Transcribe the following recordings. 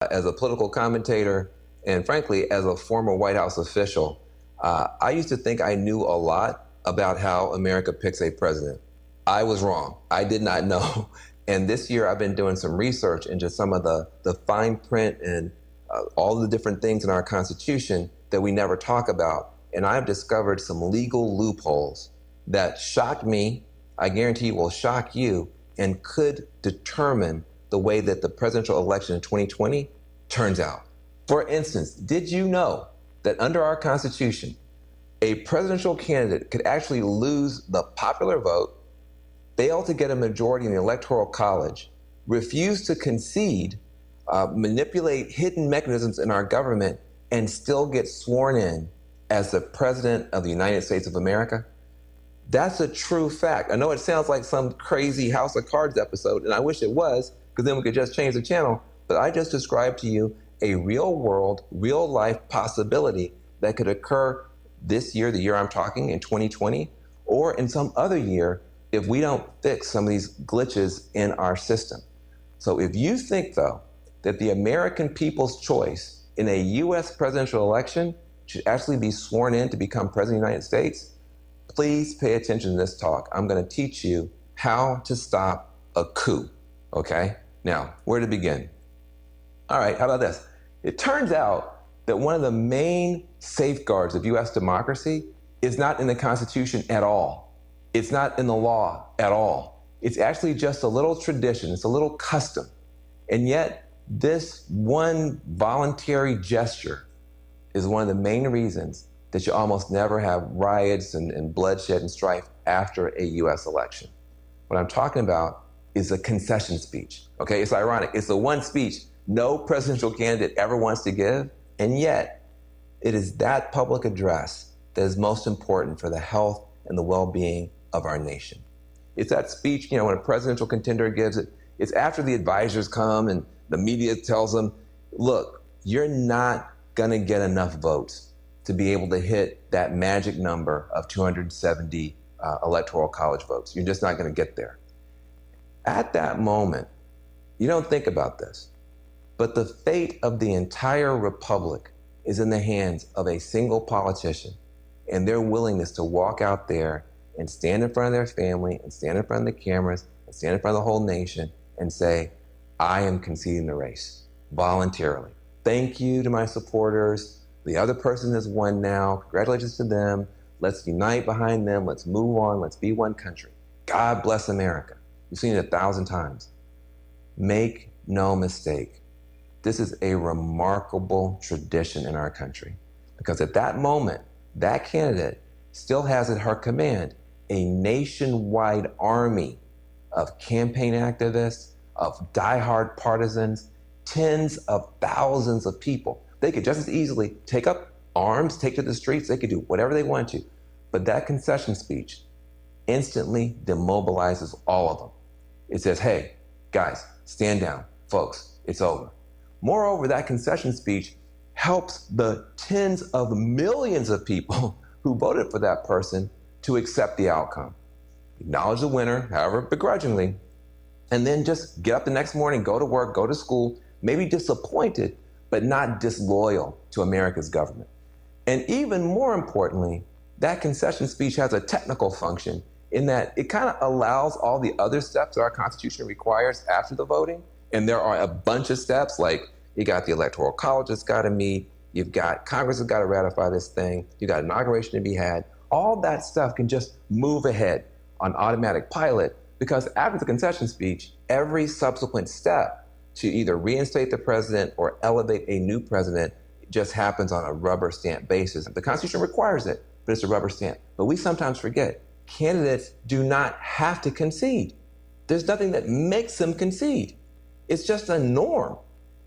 As a political commentator, and frankly, as a former White House official, I used to think I knew a lot about how America picks a president. I was wrong. I did not know. And this year I've been doing some research into some of the fine print and all the different things in our Constitution that we never talk about. And I've discovered some legal loopholes that shocked me, I guarantee will shock you, and could determine the way that the presidential election in 2020 turns out. For instance, did you know that under our Constitution, a presidential candidate could actually lose the popular vote, fail to get a majority in the Electoral College, refuse to concede, manipulate hidden mechanisms in our government, and still get sworn in as the President of the United States of America? That's a true fact. I know it sounds like some crazy House of Cards episode, and I wish it was, because then we could just change the channel. But I just described to you a real world, real life possibility that could occur this year, the year I'm talking, in 2020, or in some other year if we don't fix some of these glitches in our system. So if you think, though, that the American people's choice in a US presidential election should actually be sworn in to become president of the United States, please pay attention to this talk. I'm going to teach you how to stop a coup, okay? Now, where to begin? All right, how about this? It turns out that one of the main safeguards of US democracy is not in the Constitution at all. It's not in the law at all. It's actually just a little tradition, it's a little custom. And yet, this one voluntary gesture is one of the main reasons that you almost never have riots and bloodshed and strife after a US election. What I'm talking about is a concession speech, okay? It's ironic. It's the one speech no presidential candidate ever wants to give, and yet it is that public address that is most important for the health and the well-being of our nation. It's that speech, when a presidential contender gives it, it's after the advisors come and the media tells them, look, you're not gonna get enough votes to be able to hit that magic number of 270 electoral college votes. You're just not gonna get there. At that moment, you don't think about this, but the fate of the entire republic is in the hands of a single politician and their willingness to walk out there and stand in front of their family and stand in front of the cameras and stand in front of the whole nation and say, I am conceding the race voluntarily. Thank you to my supporters. The other person has won now. Congratulations to them. Let's unite behind them. Let's move on. Let's be one country. God bless America. You've seen it 1,000 times. Make no mistake. This is a remarkable tradition in our country because at that moment, that candidate still has at her command a nationwide army of campaign activists, of diehard partisans, tens of thousands of people. They could just as easily take up arms, take to the streets, they could do whatever they want to. But that concession speech instantly demobilizes all of them. It says, hey, guys, stand down. Folks, it's over. Moreover, that concession speech helps the tens of millions of people who voted for that person to accept the outcome. Acknowledge the winner, however begrudgingly, and then just get up the next morning, go to work, go to school, maybe disappointed, but not disloyal to America's government. And even more importantly, that concession speech has a technical function in that it kind of allows all the other steps that our Constitution requires after the voting. And there are a bunch of steps, like you got the Electoral College that's got to meet, you've got Congress has got to ratify this thing, you got inauguration to be had. All that stuff can just move ahead on automatic pilot because after the concession speech, every subsequent step to either reinstate the president or elevate a new president just happens on a rubber stamp basis. The Constitution requires it, but it's a rubber stamp. But we sometimes forget, candidates do not have to concede. There's nothing that makes them concede. It's just a norm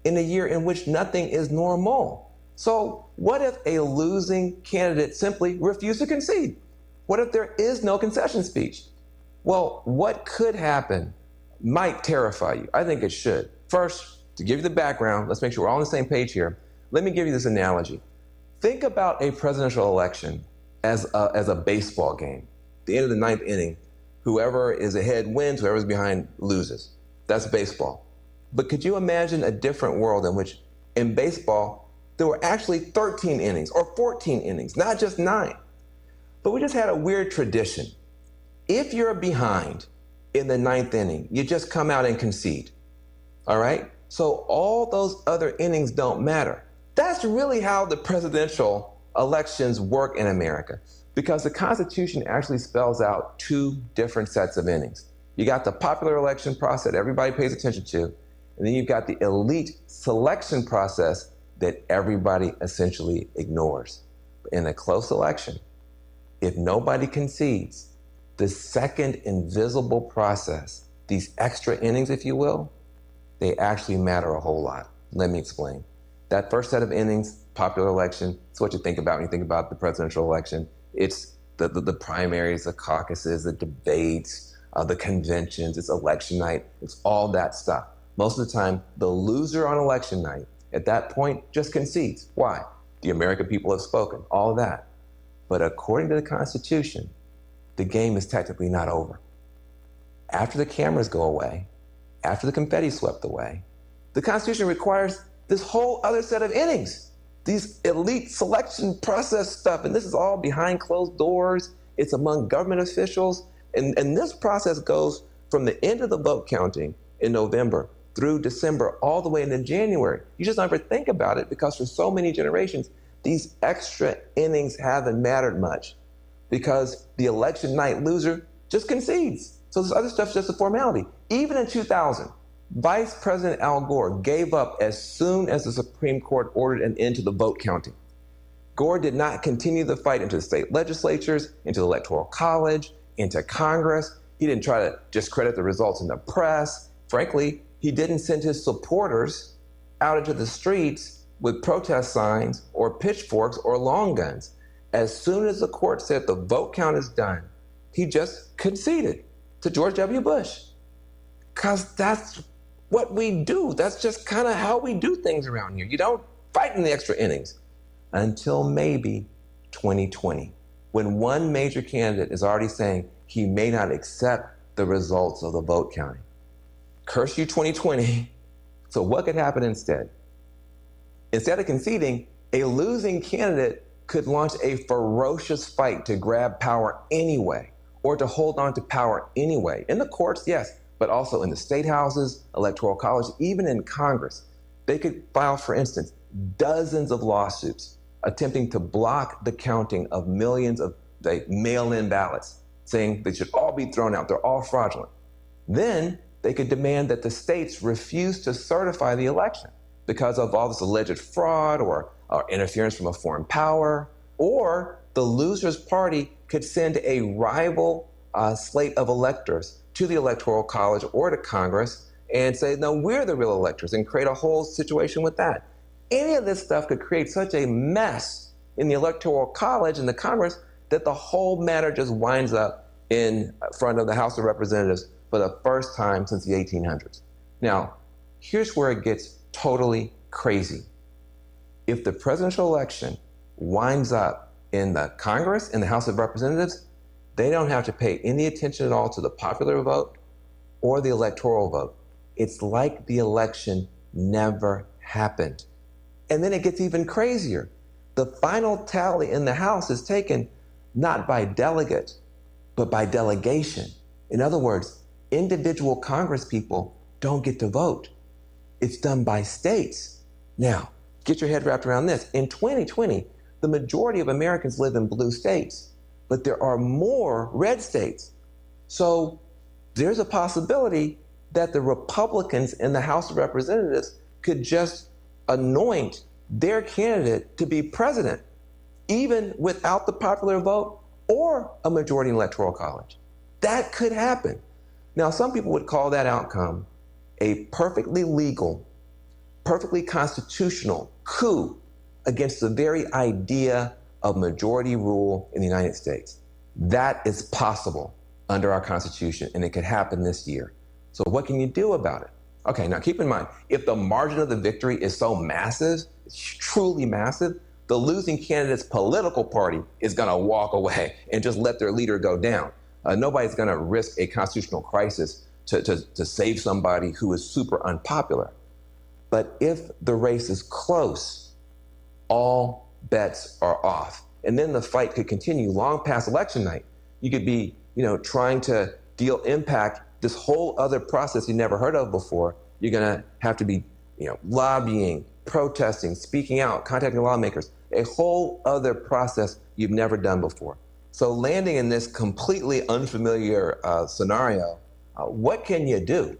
in a year in which nothing is normal. So what if a losing candidate simply refused to concede? What if there is no concession speech? Well, what could happen might terrify you. I think it should. First, to give you the background, let's make sure we're all on the same page here. Let me give you this analogy. Think about a presidential election as a baseball game. At the end of the ninth inning, whoever is ahead wins, whoever's behind loses. That's baseball. But could you imagine a different world in which in baseball, there were actually 13 innings or 14 innings, not just 9. But we just had a weird tradition. If you're behind in the 9th inning, you just come out and concede, all right? So all those other innings don't matter. That's really how the presidential elections work in America, because the Constitution actually spells out 2 different sets of innings. You got the popular election process that everybody pays attention to, and then you've got the elite selection process that everybody essentially ignores. In a close election, if nobody concedes, the second invisible process, these extra innings, if you will, they actually matter a whole lot. Let me explain. That first set of innings, popular election, it's what you think about when you think about the presidential election. It's the primaries, the caucuses, the debates, the conventions, it's election night, it's all that stuff. Most of the time, the loser on election night at that point just concedes. Why? The American people have spoken, all of that. But according to the Constitution, the game is technically not over. After the cameras go away, after the confetti swept away, the Constitution requires this whole other set of innings, these elite selection process stuff, and this is all behind closed doors. It's among government officials, and this process goes from the end of the vote counting in November through December, all the way into January. You just never think about it because for so many generations, these extra innings haven't mattered much because the election night loser just concedes. So this other stuff's just a formality. Even in 2000, Vice President Al Gore gave up as soon as the Supreme Court ordered an end to the vote counting. Gore did not continue the fight into the state legislatures, into the Electoral College, into Congress. He didn't try to discredit the results in the press. Frankly, he didn't send his supporters out into the streets with protest signs or pitchforks or long guns. As soon as the court said the vote count is done, he just conceded to George W. Bush. Because that's what we do. That's just kind of how we do things around here. You don't fight in the extra innings until maybe 2020, when one major candidate is already saying he may not accept the results of the vote counting. Curse you 2020. So what could happen instead? Instead of conceding, a losing candidate could launch a ferocious fight to grab power anyway, or to hold on to power anyway. In the courts, yes, but also in the state houses, electoral college, even in Congress. They could file, for instance, dozens of lawsuits attempting to block the counting of millions of mail-in ballots, saying they should all be thrown out, they're all fraudulent. Then they could demand that the states refuse to certify the election because of all this alleged fraud or interference from a foreign power, or the loser's party could send a rival slate of electors to the Electoral College or to Congress and say, no, we're the real electors, and create a whole situation with that. Any of this stuff could create such a mess in the Electoral College and the Congress that the whole matter just winds up in front of the House of Representatives for the first time since the 1800s. Now, here's where it gets totally crazy. If the presidential election winds up in the Congress, in the House of Representatives, they don't have to pay any attention at all to the popular vote or the electoral vote. It's like the election never happened. And then it gets even crazier. The final tally in the House is taken not by delegate, but by delegation. In other words, individual Congress people don't get to vote. It's done by states. Now, get your head wrapped around this. In 2020, the majority of Americans live in blue states, but there are more red states. So there's a possibility that the Republicans in the House of Representatives could just anoint their candidate to be president, even without the popular vote or a majority in Electoral College. That could happen. Now, some people would call that outcome a perfectly legal, perfectly constitutional coup against the very idea of majority rule in the United States. That is possible under our Constitution, and it could happen this year. So what can you do about it? Okay, now keep in mind, if the margin of the victory is so massive, it's truly massive, the losing candidate's political party is going to walk away and just let their leader go down. Nobody's going to risk a constitutional crisis to save somebody who is super unpopular. But if the race is close, all bets are off. And then the fight could continue long past election night. You could be, trying to impact this whole other process you never heard of before. You're gonna have to be, lobbying, protesting, speaking out, contacting lawmakers, a whole other process you've never done before. So landing in this completely unfamiliar scenario, what can you do?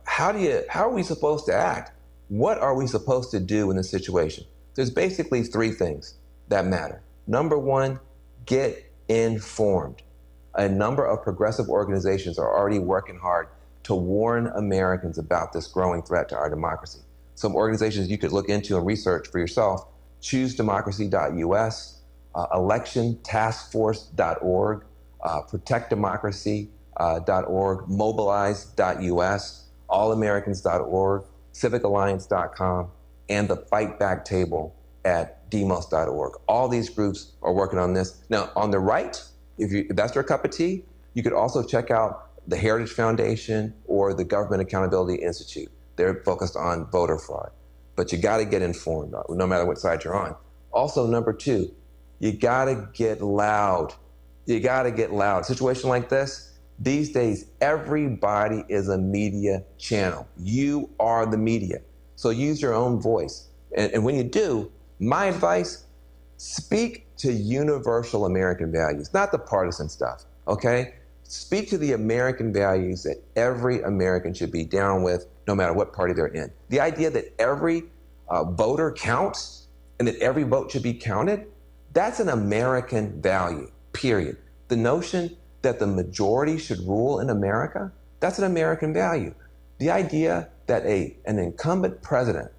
How are we supposed to act? What are we supposed to do in this situation? There's basically three things that matter. Number one, get informed. A number of progressive organizations are already working hard to warn Americans about this growing threat to our democracy. Some organizations you could look into and research for yourself: choosedemocracy.us, electiontaskforce.org, protectdemocracy.org, mobilize.us, allamericans.org, civicalliance.com, and the Fight Back table at demos.org. All these groups are working on this. Now, on the right, if that's your cup of tea, you could also check out the Heritage Foundation or the Government Accountability Institute. They're focused on voter fraud. But you got to get informed, no matter what side you're on. Also, number two, you got to get loud. You got to get loud. A situation like this, these days, everybody is a media channel. You are the media. So use your own voice. And when you do, my advice, speak to universal American values, not the partisan stuff, okay? Speak to the American values that every American should be down with, no matter what party they're in. The idea that every voter counts and that every vote should be counted, that's an American value, period. The notion that the majority should rule in America, that's an American value. The idea that an incumbent president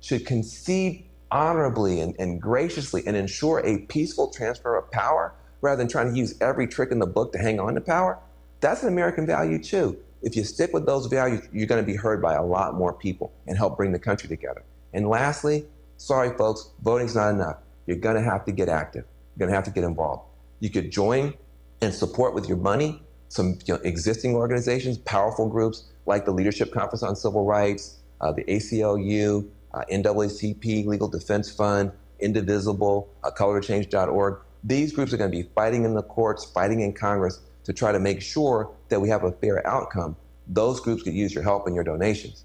should concede honorably and graciously and ensure a peaceful transfer of power rather than trying to use every trick in the book to hang on to power, that's an American value too. If you stick with those values, you're going to be heard by a lot more people and help bring the country together. And lastly, sorry folks, voting's not enough. You're going to have to get active. You're going to have to get involved. You could join and support with your money some existing organizations, powerful groups like the Leadership Conference on Civil Rights, the ACLU, NAACP, Legal Defense Fund, Indivisible, colortochange.org. These groups are going to be fighting in the courts, fighting in Congress to try to make sure that we have a fair outcome. Those groups could use your help and your donations.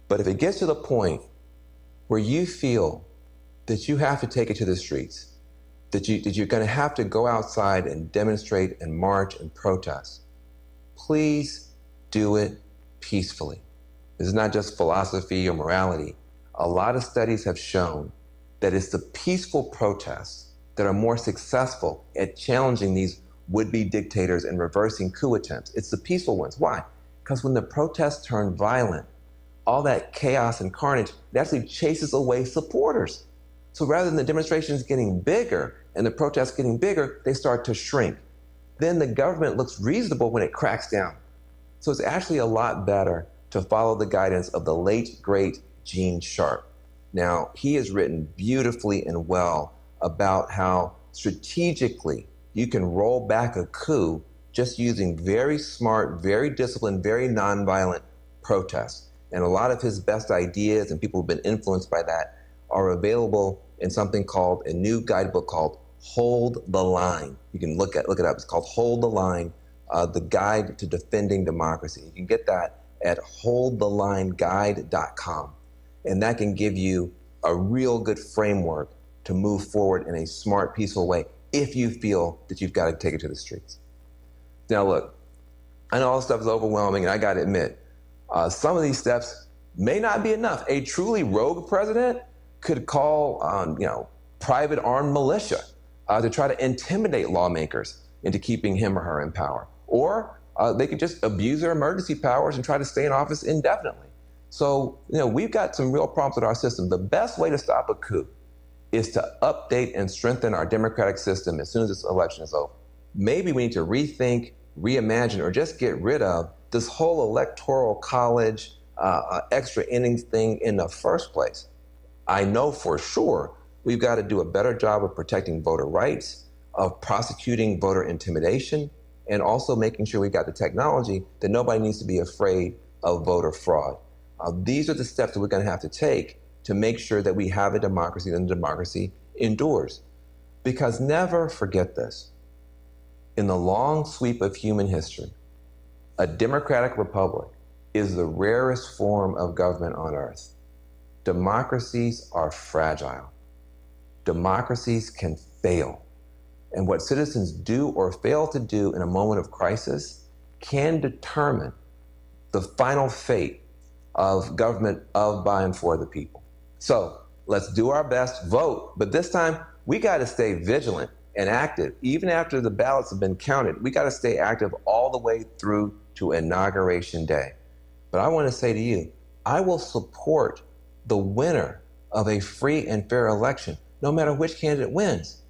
But if it gets to the point where you feel that you have to take it to the streets, that you're going to have to go outside and demonstrate and march and protest, please do it peacefully. This is not just philosophy or morality. A lot of studies have shown that it's the peaceful protests that are more successful at challenging these would-be dictators and reversing coup attempts. It's the peaceful ones. Why? Because when the protests turn violent, all that chaos and carnage, it actually chases away supporters. So rather than the demonstrations getting bigger and the protests getting bigger, they start to shrink. Then the government looks reasonable when it cracks down. So it's actually a lot better to follow the guidance of the late, great Gene Sharp. Now, he has written beautifully and well about how strategically you can roll back a coup just using very smart, very disciplined, very nonviolent protests. And a lot of his best ideas and people who've been influenced by that are available in something called a new guidebook called Hold the Line. You can look it up. It's called Hold the Line, the Guide to Defending Democracy. You can get that at holdthelineguide.com. And that can give you a real good framework to move forward in a smart, peaceful way if you feel that you've got to take it to the streets. Now look, I know all this stuff is overwhelming, and I got to admit, some of these steps may not be enough. A truly rogue president could call on, private armed militia to try to intimidate lawmakers into keeping him or her in power. Or they could just abuse their emergency powers and try to stay in office indefinitely. So, we've got some real problems with our system. The best way to stop a coup is to update and strengthen our democratic system as soon as this election is over. Maybe we need to rethink, reimagine, or just get rid of this whole electoral college extra innings thing in the first place. I know for sure we've got to do a better job of protecting voter rights, of prosecuting voter intimidation, and also making sure we got the technology that nobody needs to be afraid of voter fraud. These are the steps that we're going to have to take to make sure that we have a democracy and the democracy endures. Because never forget this. In the long sweep of human history, a democratic republic is the rarest form of government on earth. Democracies are fragile. Democracies can fail. And what citizens do or fail to do in a moment of crisis can determine the final fate of government of, by, and for the people. So let's do our best, vote, but this time we got to stay vigilant and active. Even after the ballots have been counted, we got to stay active all the way through to Inauguration Day. But I want to say to you, I will support the winner of a free and fair election, no matter which candidate wins.